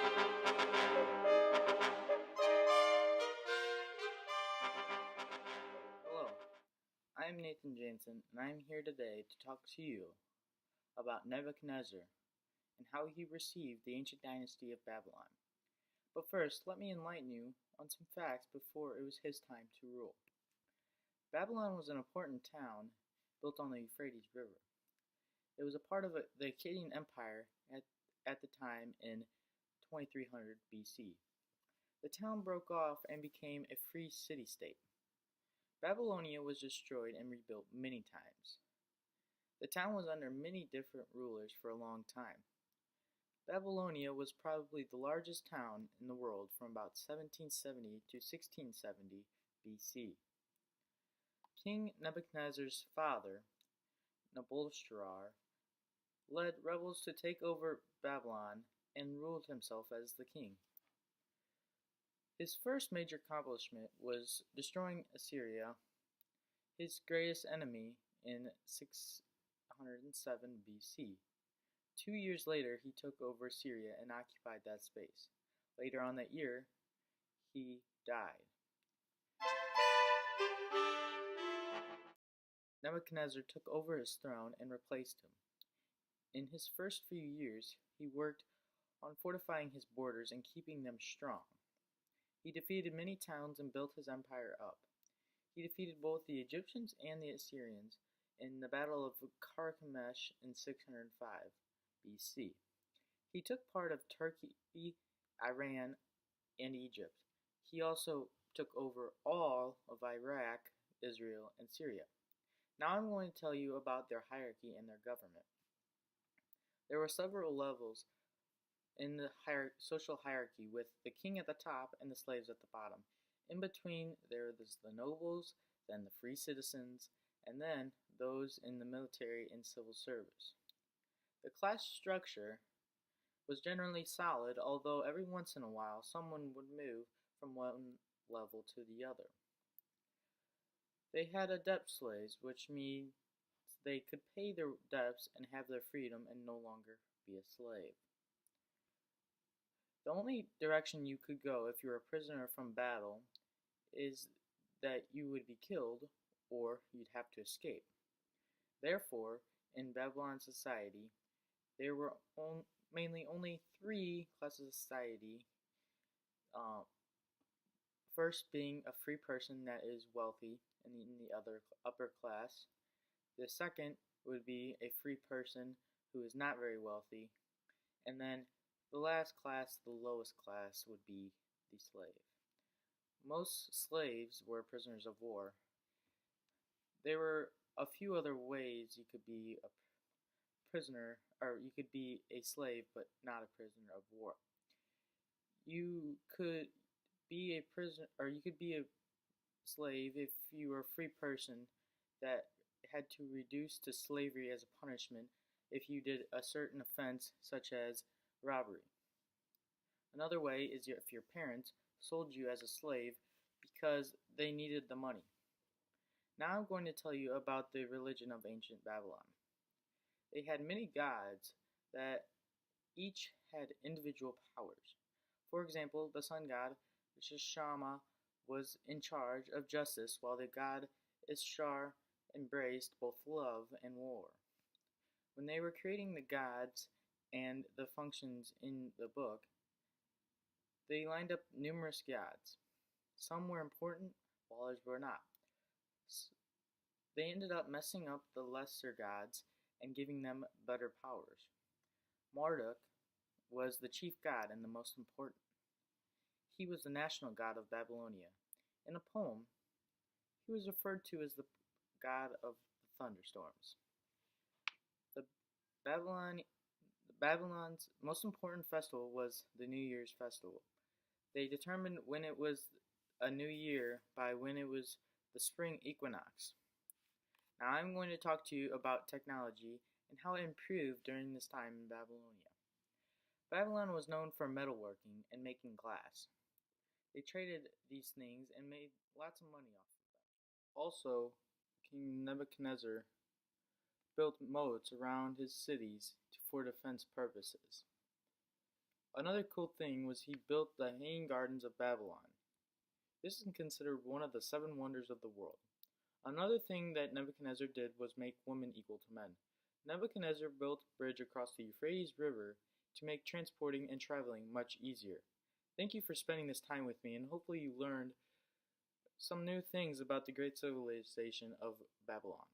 Hello, I'm Nathan Jansen, and I'm here today to talk to you about Nebuchadnezzar and how he received the ancient dynasty of Babylon. But first, let me enlighten you on some facts before it was his time to rule. Babylon was an important town built on the Euphrates River. It was a part of the Akkadian Empire at the time in 2300 BC. The town broke off and became a free city-state. Babylonia was destroyed and rebuilt many times. The town was under many different rulers for a long time. Babylonia was probably the largest town in the world from about 1770 to 1670 BC. King Nebuchadnezzar's father, Nabal-Shazzar, led rebels to take over Babylon and ruled himself as the king. His first major accomplishment was destroying Assyria, his greatest enemy, in 607 BC. 2 years later, he took over Syria and occupied that space. Later on that year, he died. Nebuchadnezzar took over his throne and replaced him. In his first few years, he worked on fortifying his borders and keeping them strong. He defeated many towns and built his empire up. He defeated both the Egyptians and the Assyrians in the Battle of Carchemish in 605 BC. He took part of Turkey, Iran, and Egypt. He also took over all of Iraq, Israel, and Syria. Now I'm going to tell you about their hierarchy and their government. There were several levels in the social hierarchy, with the king at the top and the slaves at the bottom. In between, there was the nobles, then the free citizens, and then those in the military and civil service. The class structure was generally solid, although every once in a while someone would move from one level to the other. They had adept slaves, which means they could pay their debts and have their freedom and no longer be a slave. The only direction you could go if you were a prisoner from battle is that you would be killed or you'd have to escape. Therefore, in Babylon society, there were mainly only three classes of society. First being a free person that is wealthy and in the other upper class. The second would be a free person who is not very wealthy. And then the last class, the lowest class, would be the slave. Most slaves were prisoners of war. There were a few other ways you could be a prisoner, or you could be a slave but not a prisoner of war. You could be a prisoner, or you could be a slave if you were a free person that had to reduce to slavery as a punishment if you did a certain offense such as robbery. Another way is if your parents sold you as a slave because they needed the money. Now I'm going to tell you about the religion of ancient Babylon. They had many gods that each had individual powers. For example, the sun god, Shama, was in charge of justice, while the god Ishtar embraced both love and war. When they were creating the gods and the functions in the book, they lined up numerous gods. Some were important, while others were not. They ended up messing up the lesser gods and giving them better powers. Marduk was the chief god and the most important. He was the national god of Babylonia. In a poem, he was referred to as the god of the thunderstorms. Babylon's most important festival was the New Year's festival. They determined when it was a new year by when it was the spring equinox. Now I'm going to talk to you about technology and how it improved during this time in Babylonia. Babylon was known for metalworking and making glass. They traded these things and made lots of money off of them. Also, King Nebuchadnezzar built moats around his cities for defense purposes. Another cool thing was he built the Hanging Gardens of Babylon. This is considered one of the seven wonders of the world. Another thing that Nebuchadnezzar did was make women equal to men. Nebuchadnezzar built a bridge across the Euphrates River to make transporting and traveling much easier. Thank you for spending this time with me, and hopefully you learned some new things about the great civilization of Babylon.